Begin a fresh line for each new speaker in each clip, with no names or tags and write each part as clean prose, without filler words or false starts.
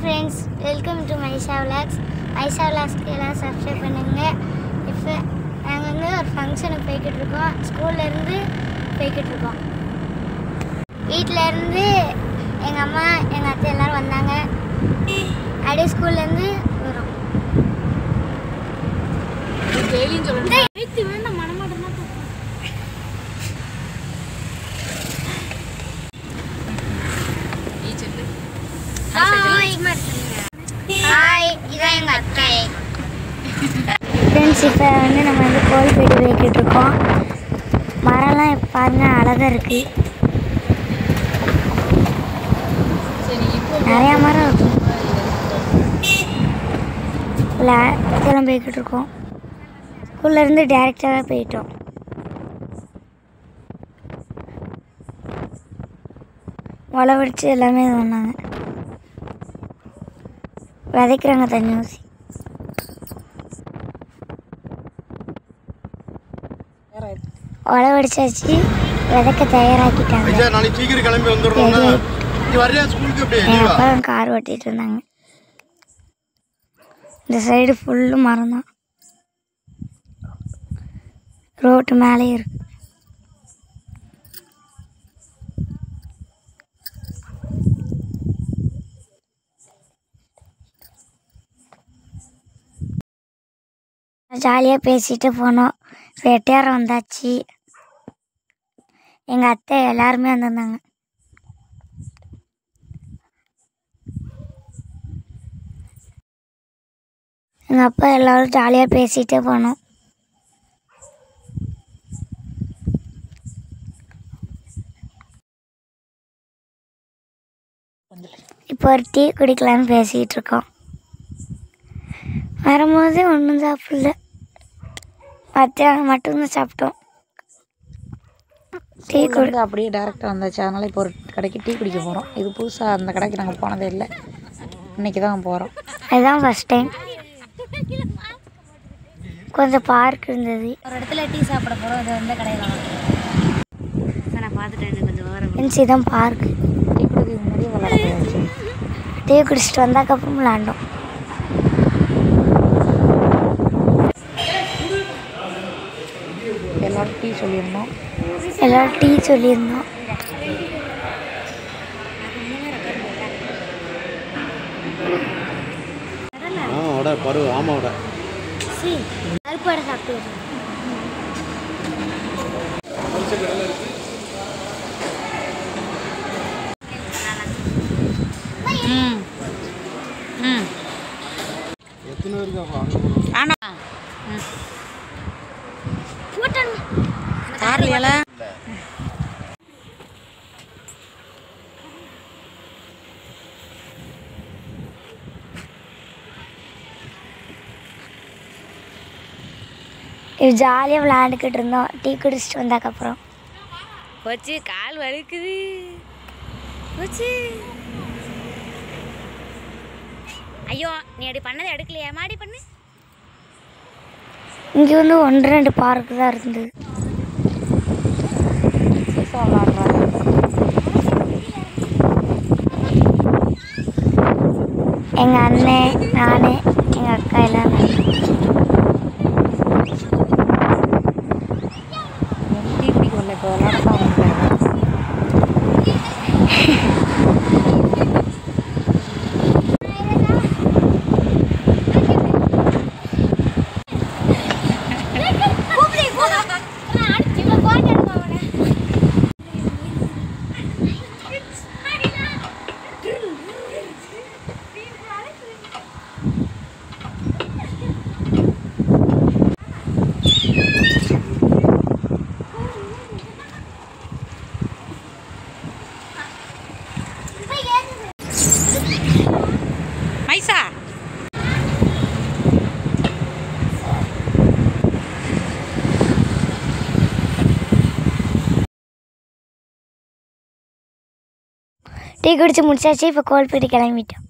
Friends, welcome to Maisha vlogs. Maisha விலாக்ஸ்க்கு எல்லாம் subscribe பண்ணுங்கள். இப்போ நாங்கள் வந்து ஒரு ஃபங்க்ஷனுக்கு போய்கிட்டு இருக்கோம். ஸ்கூல்லேருந்து போய்கிட்டு இருக்கோம். வீட்டிலேருந்து எங்கள் அம்மா எங்கள் அத்தை எல்லோரும் வந்தாங்க. அப்படியே ஸ்கூல்லேருந்து வரோம்.
டெய்லியும் சொல்லுங்கள்.
ஹாய், இதான் எங்கள் அத்தை. ஃப்ரெண்ட்ஸ், இப்போ வந்து நம்ம வந்து கோல்பேடி போய்கிட்டு இருக்கோம். மரம்லாம் இப்போ பாருங்கள், அழகாக இருக்குது. நிறையா மரம் இருக்கும். இதெல்லாம் போய்கிட்டு இருக்கோம். ஸ்கூல்லேருந்து டேரெக்டாக போயிட்டோம். வளவடிச்சு எல்லாமே சொன்னாங்க. விதைக்கிறாங்க தண்ணி ஊசி. வளவடிச்சாச்சு, விதைக்க தயாராக்கிட்டாங்க. எங்கள் அப்பா கார் ஓட்டிகிட்டு இருந்தாங்க. இந்த சைடு ஃபுல்லு மரம் தான். ரோட்டு மேலே இருக்கு. ஜாலியாக பேசிட்டு போனோம். வெட்டியாரம் வந்தாச்சு. எங்கள் அத்தை எல்லாருமே வந்திருந்தாங்க. எங்கள் அப்பா எல்லோரும் ஜாலியாக பேசிகிட்டே போனோம். இப்போ ஒரு டீ குடிக்கலான்னு பேசிகிட்டு இருக்கோம். வரும்போது ஒன்றும் சாப்பிடல, மத்தியானம் மட்டும்தான் சாப்பிட்டோம். டீ குடி
அப்படியே டேரெக்டாக வந்தாச்சு. அதனால் இப்போ ஒரு கடைக்கு டீ குடிக்க போகிறோம். இது புதுசாக அந்த கடைக்கு நாங்கள் போனதே இல்லை. இன்றைக்கி தான் போகிறோம்.
அதுதான் ஃபஸ்ட் டைம். கொஞ்சம் பார்க் இருந்தது.
ஒரு இடத்துல டீ சாப்பிட போகிறோம். இது வந்து கடையில் நான் பார்த்துட்டேன். கொஞ்சம் வர
இதுதான் பார்க்.
டீ குடிக்க முன்னாடியே விளாட.
டீ குடிச்சிட்டு வந்தாக்கப்புறம் விளாண்டோம்.
எல்லோரும் டீ சொல்லியிருந்தோம்.
அறுப்பாடை சாப்பிட்டு ஜாலியாக விளையாண்டுக்கிட்டு இருந்தோம். டீ குடிச்சிட்டு வந்தாக்கப்புறம்
போச்சு, கால் வலிக்குது. போச்சு. ஐயோ, நீ அப்படி பண்ணதை எடுக்கலையா? மாடி பண்ணு.
இங்கே வந்து 1-2 பார்க்கு தான் இருந்தது. எங்கள் அண்ணன், நான், எங்கள் அக்கா எல்லாம்
டீ குடிக்க வரல. இப்போ விளாட தான் வந்து மைசா.
டீ குடிச்சு முடிச்சாச்சு. இப்போ கோல்பேடி கிளம்பிட்டோம்.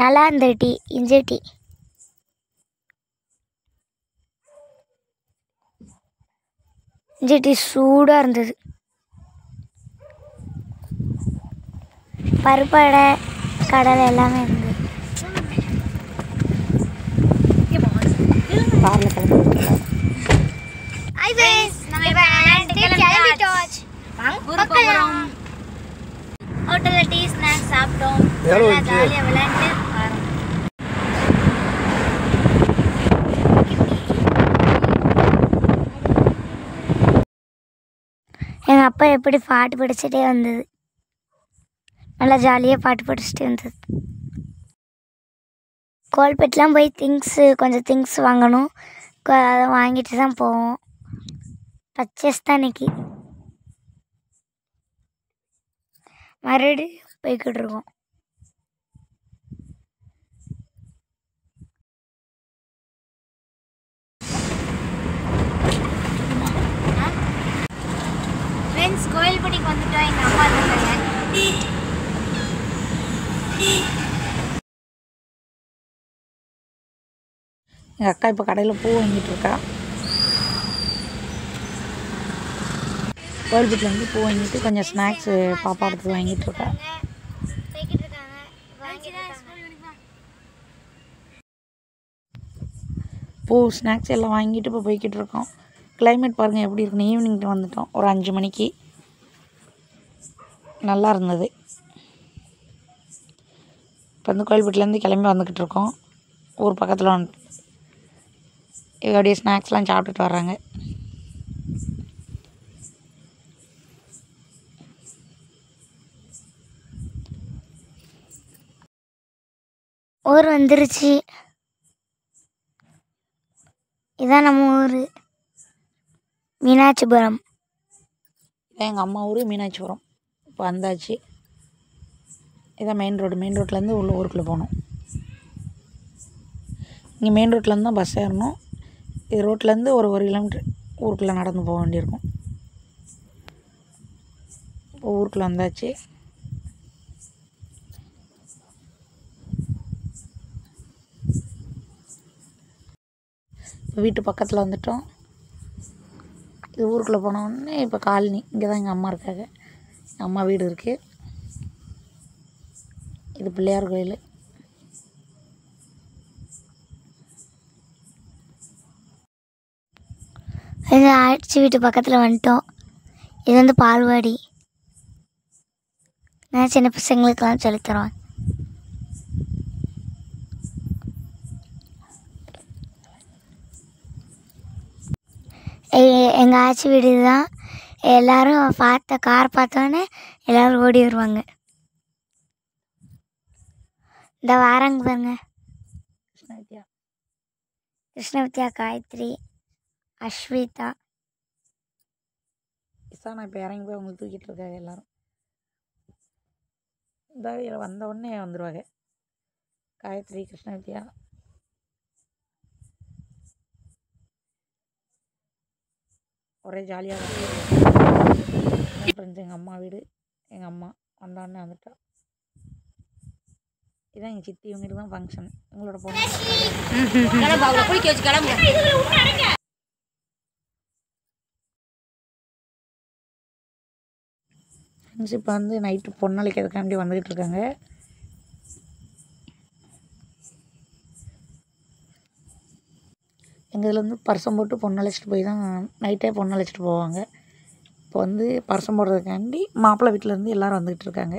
நல்லா இருந்தது டீ. இஞ்சி டீ. இஞ்சி டீ சூடாக இருந்தது. பருப்பு வடை, கடலை எல்லாமே இருந்தது.
ஊருக்கு போகிறோம். ஹோட்டலில் டீ ஸ்நாக்ஸ் சாப்பிட்டோம், நல்லா ஜாலியாக விளையாண்டு வரோம்.
எங்கள் அப்பா எப்படி பாட்டு படிச்சுட்டே வந்தது, நல்லா ஜாலியாக பாட்டு படிச்சுட்டே வந்தது. கோல்பேட்லாம் போய் கொஞ்சம் திங்ஸ் வாங்கணும், அதை வாங்கிட்டு தான் போவோம். பர்ச்சேஸ் தான் இன்னைக்கு. மறுபடியும் போய்கிட்டு இருக்கோம்.
ஃப்ரெண்ட்ஸ், கோயில்பட்டிக்கு வந்துட்டோம். எங்கள் அம்மா இருக்காங்க.
எங்கள் அக்கா இப்போ கடையில் பூ வாங்கிட்டு இருக்கா. கோயில்பட்டில் வந்து பூ வாங்கிட்டு கொஞ்சம் ஸ்நாக்ஸு பாப்பா எடுத்து வாங்கிட்டு இருக்கா. பூ ஸ்நாக்ஸ் எல்லாம் வாங்கிட்டு இப்போ போய்கிட்டு இருக்கோம். கிளைமேட் பாருங்கள் எப்படி இருக்குன்னு. ஈவினிங் வந்துட்டோம், ஒரு 5 மணிக்கு. நல்லா இருந்தது. இப்போ வந்து கோயில்பட்டிலேருந்து கிளம்பி வந்துக்கிட்டு இருக்கோம். ஊர் பக்கத்தில் வந்து அப்படியே ஸ்நாக்ஸ்லாம் சாப்பிட்டுட்டு வர்றாங்க.
ஊர் வந்துருச்சு. இதான் நம்ம ஊர், மீனாட்சிபுரம்.
இதான் எங்கள் அம்மா ஊர் மீனாட்சிபுரம். இப்போ வந்தாச்சு. இதான் மெயின் ரோடு. மெயின் ரோட்லேருந்து உள்ள ஊருக்குள்ளே போகணும். இங்கே மெயின் ரோட்லேருந்து தான் பஸ் ஏறணும். இது ரோட்லேருந்து ஒரு கிலோமீட்ரு ஊருக்குள்ளே நடந்து போக வேண்டியிருக்கும். இப்போ ஊருக்குள்ளே வந்தாச்சு. இப்போ வீட்டு பக்கத்தில் வந்துட்டோம். இது ஊருக்குள்ளே போனோடனே இப்போ காலனி. இங்கே தான் எங்கள் அம்மா இருக்காங்க. எங்கள் அம்மா வீடு இருக்குது. இது பிள்ளையார் கோயில்.
இது ஆட்சி வீட்டு பக்கத்தில் வந்துட்டோம். இது வந்து பால்வாடி. நான் சின்ன பசங்களுக்கெல்லாம் சொல்லித்தரோம். எங்கள் ஆட்சி வீடு தான். எல்லோரும் கார் பார்த்தோன்னே எல்லோரும் ஓடி வருவாங்க. இந்த வாராங்க பாருங்க, கிருஷ்ணவித்யா, காயத்ரி, அஸ்விதா,
இசானா இப்போ இறங்கி போய் அவங்களுக்கு தூக்கிட்டு இருக்காங்க எல்லோரும். இந்த வந்த உடனே வந்துடுவாங்க. காயத்ரி, கிருஷ்ணவித்யா. ஒரே ஜாலியாக ஃப்ரெண்ட்ஸ். எங்கள் அம்மா வீடு. எங்கள் அம்மா வந்தோடனே வந்துட்டா. இதான் எங்கள் சித்தி. இவங்களுக்கு தான் ஃபங்க்ஷன். உங்களோட பொண்ணு
குளிக்க வச்சு கிளம்பு.
ஃப்ரெண்ட்ஸ் இப்போ வந்து நைட்டு பொண்ணழைக்கிறதுக்காண்டி வந்துக்கிட்டு இருக்காங்க. எங்கள் இதில் வந்து பரிசம் போட்டு பொண்ணு அழைச்சிட்டு போய் தான் நைட்டே பொண்ணு அழைச்சிட்டு போவாங்க. இப்போ வந்து பரிசம் போடுறதுக்காண்டி மாப்பிள்ளை வீட்டிலேருந்து எல்லோரும் வந்துக்கிட்டு இருக்காங்க.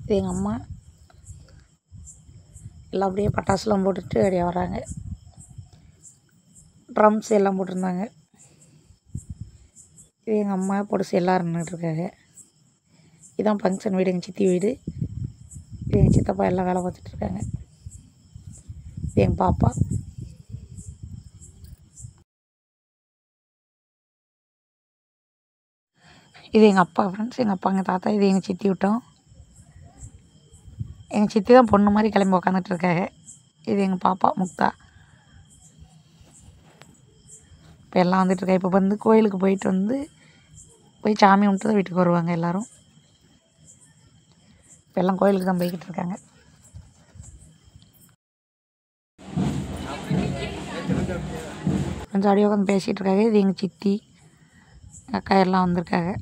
இது எங்கள் அம்மா. எல்லாம் அப்படியே பட்டாசுலாம் போட்டுட்டு அப்படியே வராங்க. ட்ரம்ஸ் எல்லாம் போட்டிருந்தாங்க. இது எங்கள் அம்மா பொடுசு எல்லோரும் நின்றுட்டுருக்காங்க. இதுதான் ஃபங்க்ஷன் வீடு, எங்கள் சித்தி வீடு. இது எங்கள் சித்தப்பா எல்லாம் வேலை பார்த்துட்ருக்காங்க. இது எங்கள் பாப்பா. இது எங்கள் அப்பா ஃப்ரெண்ட்ஸ். எங்கள் அப்பா, எங்கள் தாத்தா. இது எங்கள் சித்தி விட்டோம். எங்கள் சித்தி தான் பொண்ணு மாதிரி கிளம்பி உக்காந்துட்ருக்காங்க. இது எங்கள் பாப்பா முக்தா. இப்போ எல்லாம் வந்துட்டுருக்காங்க. இப்போ வந்து கோயிலுக்கு போயிட்டு வந்து போய் சாமி கும்பிட்டு தான் வீட்டுக்கு வருவாங்க எல்லோரும். இப்போ எல்லாம் கோயிலுக்கு தான் போய்கிட்டு இருக்காங்க. கொஞ்சம் அப்படியே உட்காந்து பேசிகிட்டு இருக்காங்க. இது எங்கள் சித்தி, எங்கள் அக்கா எல்லாம் வந்திருக்காங்க.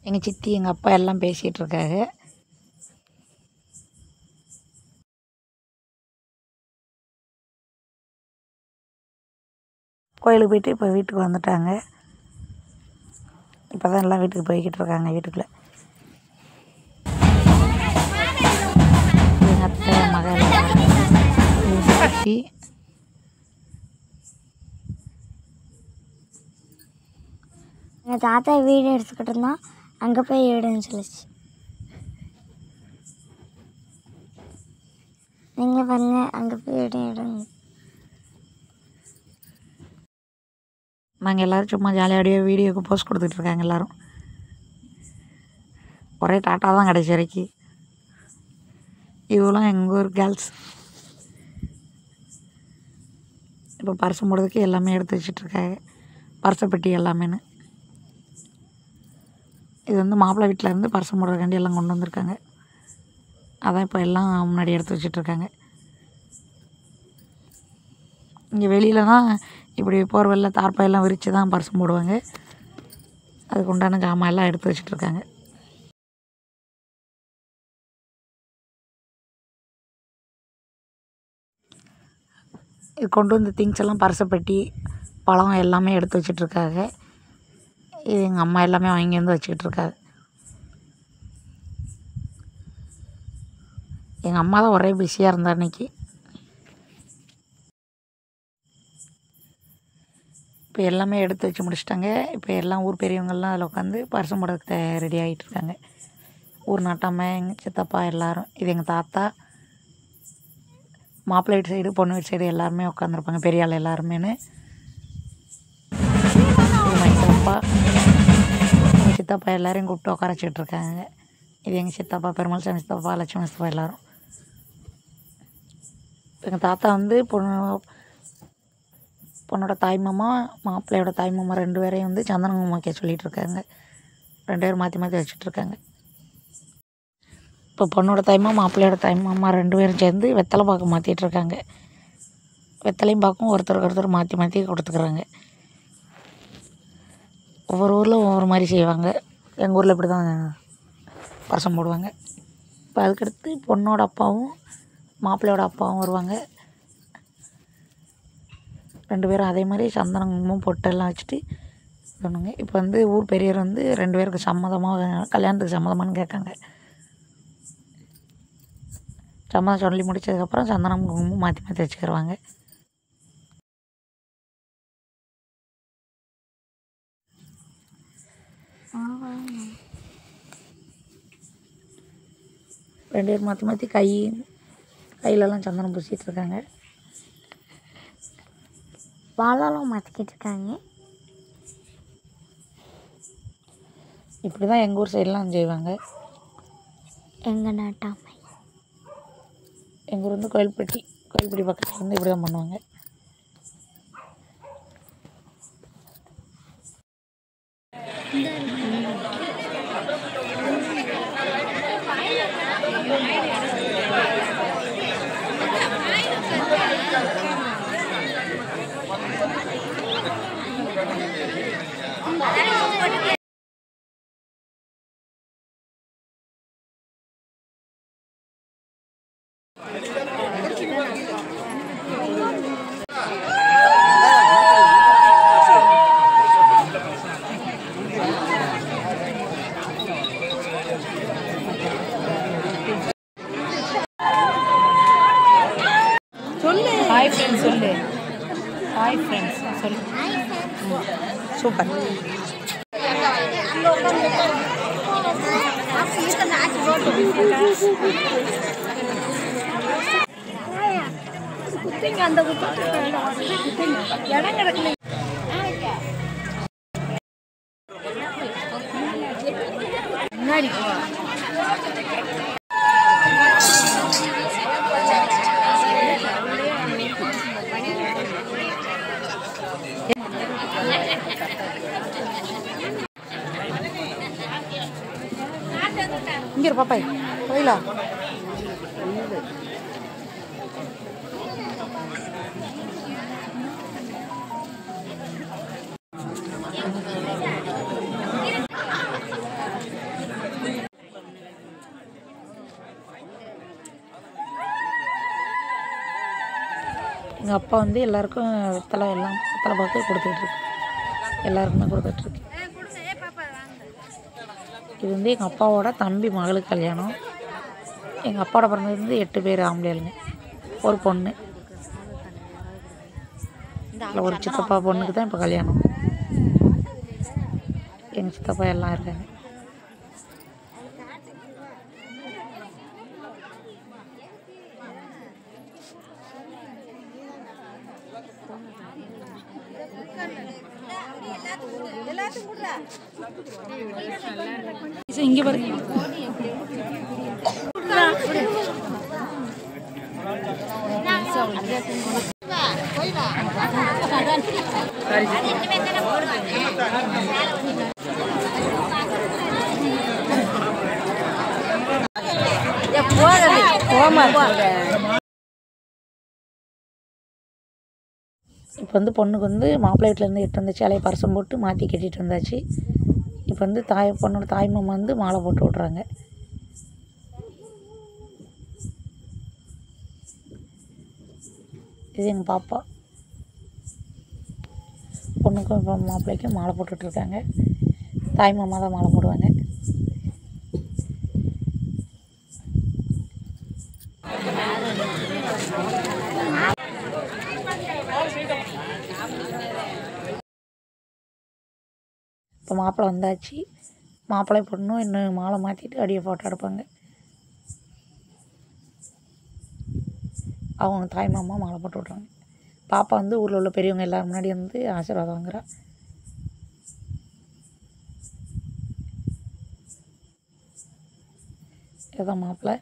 எங்கள் சித்தி, எங்கள் அப்பா எல்லாம் பேசிகிட்டு இருக்காங்க. கோயிலுக்கு போயிட்டு இப்போ வீட்டுக்கு வந்துட்டாங்க. இப்போ தான் எல்லாம் வீட்டுக்கு போய்கிட்டு இருக்காங்க. வீட்டுக்குள்ளே எங்கள் அத்தை மகள் பாட்டி
எங்கள் தாத்தா வீடு எடுத்துக்கிட்டு இருந்தான். அங்கே போய் எடுன்னு சொல்லிச்சு. நீங்கள் பாருங்க, அங்கே போய் எடுங்க.
நாங்கள் எல்லோரும் சும்மா ஜாலியாடியோ வீடியோக்கு போஸ்ட் கொடுத்துட்ருக்காங்க. எல்லோரும் ஒரே டாட்டா தான் கடைசி வரைக்கும். இவெல்லாம் எங்கள் ஊர் கேர்ள்ஸ். இப்போ பரிசு போடுறதுக்கு எல்லாமே எடுத்து வச்சிட்ருக்காங்க. பரிசை பெட்டி எல்லாமேனு. இது வந்து மாப்பிள்ளை வீட்டிலேருந்து பரிசு போடுறதுக்காண்டி எல்லாம் கொண்டு வந்திருக்காங்க. அதான் இப்போ எல்லாம் முன்னாடி எடுத்து வச்சிட்ருக்காங்க. இங்கே வெளியில் தான் இப்படி போர்வெல்ல தார்ப்பாயெல்லாம் விரித்து தான் பரிசு போடுவாங்க. அதுக்கு உண்டான ஜாமான் எல்லாம் எடுத்து வச்சிட்ருக்காங்க. இது கொண்டு வந்த திங்ஸ் எல்லாம் பரிசை பெட்டி பழம் எல்லாமே எடுத்து வச்சிட்ருக்காங்க. இது எங்கள் அம்மா எல்லாமே வாங்கி வந்து வச்சுக்கிட்டு இருக்காங்க. எங்கள் அம்மா தான் ஒரே பிஸியாக இருந்தா அன்றைக்கி. இப்போ எல்லாமே எடுத்து வச்சு முடிச்சிட்டாங்க. இப்போ எல்லாம் ஊர் பெரியவங்கள்லாம் அதில் உட்காந்து பரிசு போடுறதுக்கு ரெடி ஆகிட்டுருக்காங்க. ஊர் நாட்டாமல் எங்கள் சித்தப்பா எல்லோரும். இது எங்கள் தாத்தா, மாப்பிள்ளை வீட்டு சைடு பொண்ணு வீட்டு சைடு எல்லாருமே உட்காந்துருப்பாங்க. பெரிய ஆள் எல்லாருமேனு. சித்தப்பா எங்கள் சித்தப்பா எல்லோரையும் கூப்பிட்டு உட்கார வச்சுட்ருக்காங்க. இது எங்கள் சித்தப்பா, பெருமாள் சாமி சித்தப்பா, லட்சுமி சித்தப்பா எல்லோரும். எங்கள் தாத்தா வந்து பொண்ணோட தாய்மாமா, மாப்பிள்ளையோட தாய்மாமா 2 பேரையும் வந்து சந்தனம் வைக்க சொல்லிகிட்ருக்காங்க. 2 பேரும் மாற்றி மாற்றி வச்சிட்ருக்காங்க. இப்போ பொண்ணோட தாய்மாமா, மாப்பிள்ளையோட தாய்மாமா 2 பேரும் சேர்ந்து வெத்தலை பாக்கு மாற்றிட்டுருக்காங்க. வெத்தலையும் பாக்கும் ஒருத்தருக்கு ஒருத்தர் மாற்றி மாற்றி கொடுத்துக்குறாங்க. ஒவ்வொரு ஊரில் ஒவ்வொரு மாதிரி செய்வாங்க. எங்கள் ஊரில் இப்படி தான் பரிசம் போடுவாங்க. இப்போ அதுக்கடுத்து பொண்ணோட அப்பாவும் மாப்பிள்ளையோட அப்பாவும் வருவாங்க. 2 பேரும் அதே மாதிரி சந்தனம் குங்குமம் பொட்டெல்லாம் வச்சுட்டு சொன்னாங்க. இப்போ வந்து ஊர் பெரியவர் வந்து 2 பேருக்கு சம்மதமாக, கல்யாணத்துக்கு சம்மதமானு கேட்காங்க. சம்மதம் சொல்லி முடித்ததுக்கப்புறம் சந்தனம் குங்குமம் மாற்றி மாற்றி வச்சுக்கிடுவாங்க. ரெண்டு பேர் மாற்றி மாற்றி கையிலலாம் சந்தனம் பூசிகிட்டு இருக்காங்க.
வாழலாம் மாற்றிக்கிட்டு இருக்காங்க.
இப்படி தான் எங்கள் ஊர் சைடெலாம் செய்வாங்க.
எங்கள் நாட்டாமை
எங்கள் ஊர் வந்து கோயில்பட்டி பக்கத்தில் வந்து இப்படி தான் பண்ணுவாங்க. ஹாய் ஃப்ரெண்ட்ஸ் சொல்லு. ஹாய் ஃப்ரெண்ட்ஸ் சொல்லு. சூப்பர். அந்த இடம் கிடக்கு. முன்னாடி இங்கே இரு பாப்பாய் கோயிலா. எங்கள் அப்பா வந்து எல்லாருக்கும் வெத்தலை பாக்கு கொடுத்துட்ருக்கு, எல்லாருக்குமே கொடுத்துட்ருக்கு. இது வந்து எங்கள் அப்பாவோட தம்பி மகளுக்கு கல்யாணம். எங்கள் அப்பாவோட பிறந்தது வந்து 8 பேர் ஆம்பளைங்க, ஒரு பொண்ணு. இல்லை ஒரு சித்தப்பா பொண்ணுக்கு தான் இப்போ கல்யாணம். எங்கள் சித்தப்பா எல்லாம் இருக்காங்க. இங்கே பாருங்க, இப்போ வந்து பொண்ணுக்கு வந்து மாப்பிள்ளை வீட்டிலேருந்து எட்டு வந்த சேலையை பரிசம் போட்டு மாற்றி கட்டிட்டு வந்தாச்சு. இப்போ வந்து பொண்ணோட தாய் மாமா வந்து மாலை போட்டு விட்றாங்க. இது எங்கள் பாப்பா. பொண்ணுக்கும் இப்போ மாப்பிள்ளைக்கும் மாலை போட்டுட்ருக்காங்க. தாய் மாமா தான் மாலை போடுவாங்க. இப்போ மாப்பிள்ளை வந்தாச்சு. மாப்பிள்ளை பொண்ணும் இன்னும் மாலை மாற்றிட்டு அப்படியே ஃபோட்டோ எடுப்பாங்க. அவங்க தாய் மாமா மாலை போட்டு விட்றாங்க. பாப்பா வந்து ஊரில் உள்ள பெரியவங்க எல்லோரும் முன்னாடி வந்து ஆசீர்வாதம் வாங்குறா. இதுதான் மாப்பிள்ளை.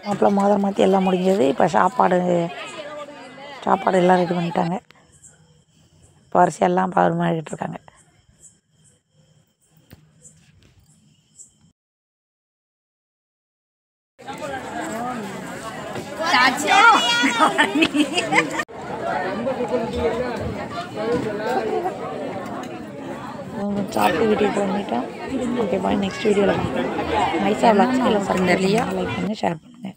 மாப்பிள்ளை மோதிரம் மாற்றி எல்லாம் முடிஞ்சது. இப்போ சாப்பாடு எல்லாம் ரெடி பண்ணிட்டாங்க. இப்போ வரிசையெல்லாம் பரிமாறிக்கிட்டு இருக்காங்க. சாப்பிட்டு வீட்டுக்கு பண்ணிட்டேன். ஓகே பாய், நெக்ஸ்ட் வீடியோவில் பார்க்கலாம். நைஸாக விளாக்ஸ் லைக் பண்ணுங்கள், ஷேர் பண்ணுங்கள்.